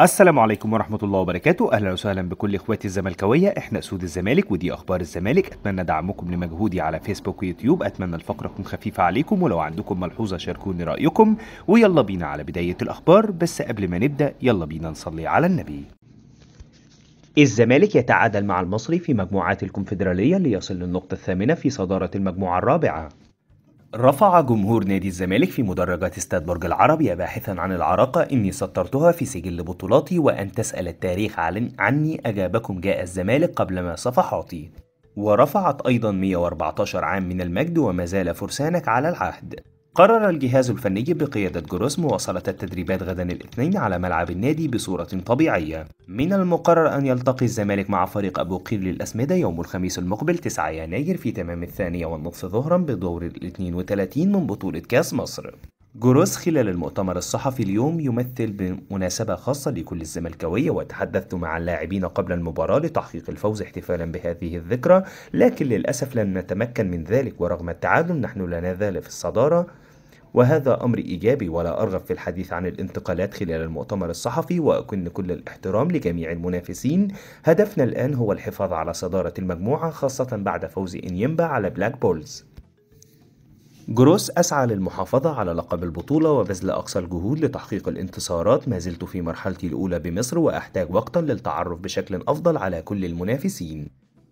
السلام عليكم ورحمة الله وبركاته. أهلا وسهلا بكل إخواتي الزملكاوية. إحنا أسود الزمالك ودي أخبار الزمالك. أتمنى دعمكم لمجهودي على فيسبوك ويوتيوب. أتمنى الفقرة تكون خفيفة عليكم، ولو عندكم ملحوظة شاركوني رأيكم. ويلا بينا على بداية الأخبار، بس قبل ما نبدأ يلا بينا نصلي على النبي. الزمالك يتعادل مع المصري في مجموعات الكونفدرالية ليصل للنقطة الثامنة في صدارة المجموعة الرابعة. رفع جمهور نادي الزمالك في مدرجات استاد برج العرب يا باحثا عن العراقة إني سطرتها في سجل بطولاتي، وأن تسأل التاريخ عني أجابكم جاء الزمالك قبل ما صفحاتي. ورفعت أيضا 114 عام من المجد وما زال فرسانك على العهد. قرر الجهاز الفني بقيادة جروس مواصلة التدريبات غدا الاثنين على ملعب النادي بصورة طبيعية. من المقرر أن يلتقي الزمالك مع فريق أبو قير للأسمدة يوم الخميس المقبل 9 يناير في تمام 2:30 ظهرا بدور 32 من بطولة كأس مصر. جروس خلال المؤتمر الصحفي اليوم يمثل بمناسبة خاصة لكل الزملكاوية، وتحدثت مع اللاعبين قبل المباراة لتحقيق الفوز احتفالا بهذه الذكرى، لكن للأسف لن نتمكن من ذلك، ورغم التعادل نحن لا نزال في الصدارة، وهذا أمر إيجابي. ولا أرغب في الحديث عن الانتقالات خلال المؤتمر الصحفي، وأكن كل الاحترام لجميع المنافسين. هدفنا الآن هو الحفاظ على صدارة المجموعة، خاصة بعد فوز إنيمبا على بلاك بولز. جروس أسعى للمحافظة على لقب البطولة وبذل أقصى الجهود لتحقيق الانتصارات. ما زلت في مرحلتي الأولى بمصر وأحتاج وقتا للتعرف بشكل أفضل على كل المنافسين.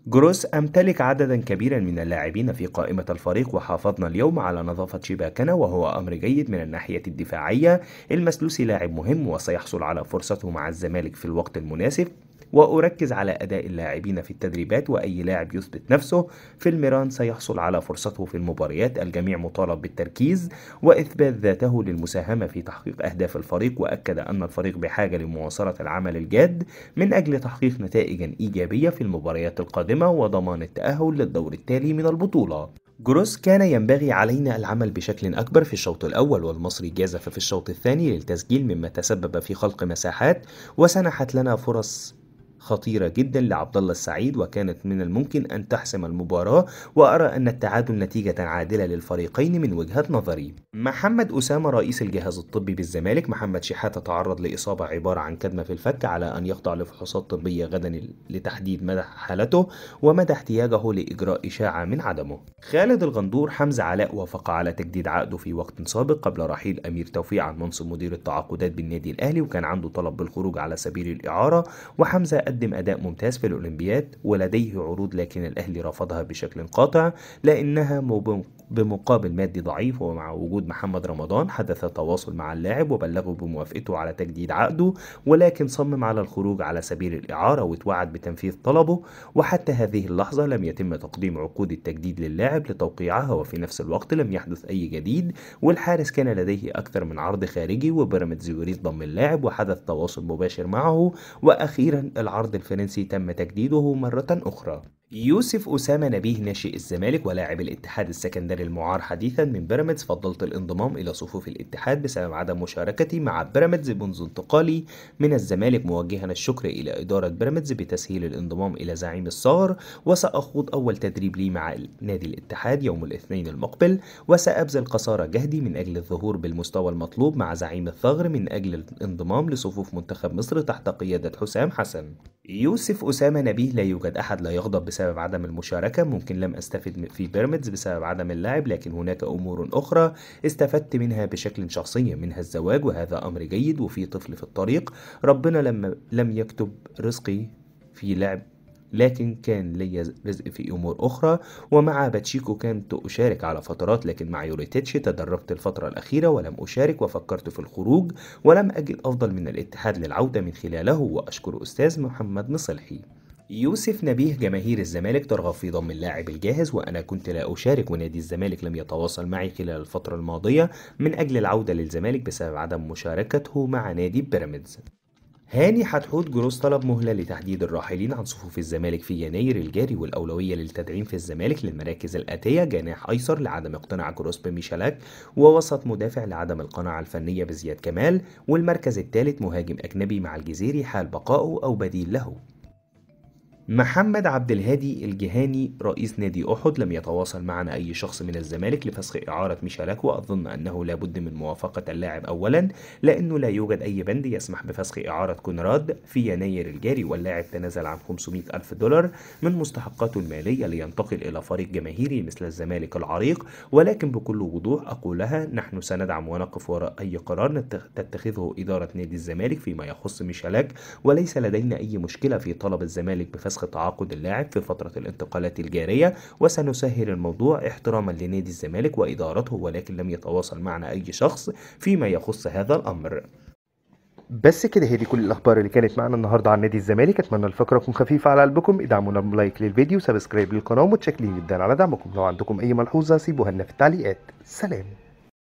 جروس أمتلك عددا كبيرا من اللاعبين في قائمة الفريق، وحافظنا اليوم على نظافة شباكنا، وهو أمر جيد من الناحية الدفاعية. المسلوسي لاعب مهم وسيحصل على فرصته مع الزمالك في الوقت المناسب، وأركز على أداء اللاعبين في التدريبات، وأي لاعب يثبت نفسه في الميران سيحصل على فرصته في المباريات. الجميع مطالب بالتركيز وإثبات ذاته للمساهمة في تحقيق أهداف الفريق، وأكد أن الفريق بحاجة لمواصلة العمل الجاد من أجل تحقيق نتائج إيجابية في المباريات القادمة وضمان التأهل للدور التالي من البطولة. جروس كان ينبغي علينا العمل بشكل أكبر في الشوط الأول، والمصري جازف في الشوط الثاني للتسجيل، مما تسبب في خلق مساحات وسنحت لنا فرص خطيرة جدا لعبد الله السعيد، وكانت من الممكن أن تحسم المباراة. وأرى أن التعادل نتيجة عادلة للفريقين من وجهة نظري. محمد أسامة رئيس الجهاز الطبي بالزمالك محمد شحاتة تعرض لإصابة عبارة عن كدمة في الفك، على أن يخضع لفحوصات طبية غدا لتحديد مدى حالته ومدى احتياجه لإجراء إشاعة من عدمه. خالد الغندور حمزة علاء وافق على تجديد عقده في وقت سابق قبل رحيل أمير توفيق عن منصب مدير التعاقدات بالنادي الأهلي، وكان عنده طلب بالخروج على سبيل الإعارة. وحمزة قدم أداء ممتاز في الأولمبياد ولديه عروض، لكن الأهلي رفضها بشكل قاطع لأنها بمقابل مادي ضعيف. ومع وجود محمد رمضان حدث تواصل مع اللاعب وبلغه بموافقته على تجديد عقده، ولكن صمم على الخروج على سبيل الإعارة وتوعد بتنفيذ طلبه. وحتى هذه اللحظة لم يتم تقديم عقود التجديد للاعب لتوقيعها، وفي نفس الوقت لم يحدث أي جديد. والحارس كان لديه أكثر من عرض خارجي، وبيراميدز يريد ضم اللاعب وحدث تواصل مباشر معه. وأخيرا العرض الفرنسي تم تجديده مرة أخرى. يوسف أسامة نبيه ناشئ الزمالك ولاعب الاتحاد السكندري المعار حديثا من بيراميدز، فضلت الانضمام إلى صفوف الاتحاد بسبب عدم مشاركتي مع بيراميدز منذ انتقالي من الزمالك، موجها الشكر إلى إدارة بيراميدز بتسهيل الانضمام إلى زعيم الصغر. وسأخوض أول تدريب لي مع نادي الاتحاد يوم الاثنين المقبل، وسأبذل قصارى جهدي من أجل الظهور بالمستوى المطلوب مع زعيم الثغر من أجل الانضمام لصفوف منتخب مصر تحت قيادة حسام حسن. يوسف أسامة نبيه لا يوجد أحد لا يغضب بسبب عدم المشاركة. ممكن لم أستفد في بيراميدز بسبب عدم اللعب، لكن هناك أمور أخرى استفدت منها بشكل شخصي، منها الزواج، وهذا أمر جيد، وفي طفل في الطريق. ربنا لم يكتب رزقي في لعب، لكن كان لي رزق في أمور أخرى. ومع باتشيكو كنت أشارك على فترات، لكن مع يوريتيتش تدربت الفترة الأخيرة ولم أشارك، وفكرت في الخروج ولم أجد أفضل من الاتحاد للعودة من خلاله. وأشكر أستاذ محمد مصلحي. يوسف نبيه جماهير الزمالك ترغب في ضم اللاعب الجاهز، وأنا كنت لا أشارك، ونادي الزمالك لم يتواصل معي خلال الفترة الماضية من أجل العودة للزمالك بسبب عدم مشاركته مع نادي بيراميدز. هاني حتحوت جروس طلب مهلة لتحديد الراحلين عن صفوف الزمالك في يناير الجاري، والأولوية للتدعيم في الزمالك للمراكز الآتية: جناح أيسر لعدم اقتناع جروس بميشالاك، ووسط مدافع لعدم القناعة الفنية بزياد كمال، والمركز الثالث مهاجم أجنبي مع الجزيري حال بقائه أو بديل له. محمد عبد الهادي الجهاني رئيس نادي أحد: لم يتواصل معنا أي شخص من الزمالك لفسخ إعارة ميشيلاك، وأظن أنه لا بد من موافقة اللاعب أولا، لأنه لا يوجد أي بند يسمح بفسخ إعارة كونراد في يناير الجاري، واللاعب تنازل عن 500 ألف دولار من مستحقاته المالية لينتقل إلى فريق جماهيري مثل الزمالك العريق. ولكن بكل وضوح أقولها: نحن سندعم ونقف وراء أي قرار تتخذه إدارة نادي الزمالك فيما يخص ميشيلاك، وليس لدينا أي مشكلة في طلب الزمالك بفسخ تعاقد اللاعب في فترة الانتقالات الجارية، وسنسهل الموضوع احتراما لنادي الزمالك وإدارته. ولكن لم يتواصل معنا أي شخص فيما يخص هذا الأمر. بس كده، هي دي كل الاخبار اللي كانت معانا النهارده عن نادي الزمالك. اتمنى الفقره تكون خفيفه على قلبكم. ادعمونا بلايك للفيديو، سبسكرايب للقناه، ومتشكرين جدا على دعمكم. لو عندكم اي ملحوظه سيبوها لنا في التعليقات. سلام.